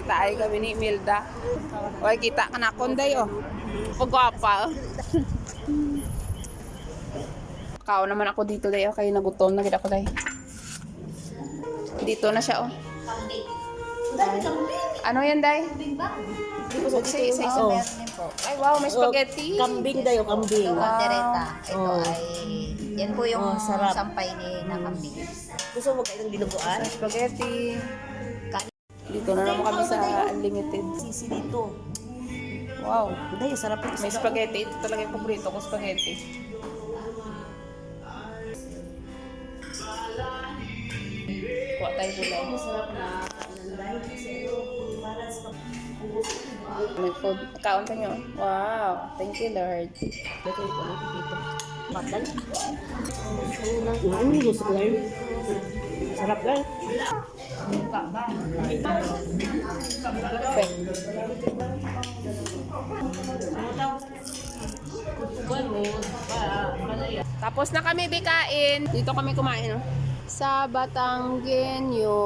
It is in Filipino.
Tayo kami ni Milda. Oy, kita ka na konday oh. Pagwapa oh. Kao naman ako dito dayo kay nagutom na gid ako day. Dito na siya oh. Ano yan day? Say Oh. Ay wow, may spaghetti. Kambing dayo, kambing. Tereta. Ito Oh. ay, yan po yung sarap. sampay ni na kambing. Gusto mo kayo ng dinuguan? Spaghetti. Kanin. Dito na naman kami sa unlimited. Sisi dito. Wow. Dayo, sarap yung May isda. spaghetti. Ito talaga yung paborito ko, spaghetti. Kuha tayo gulay. Sarap na nanday. May food. Kaon ka nyo. Wow. Thank you, Lord. Dito ito na dito. Batal. Gusto ko lang. Sarap lang. Perfect. Tapos na kami bikain. Dito kami kumain. Oh. Sa Batanggenyo.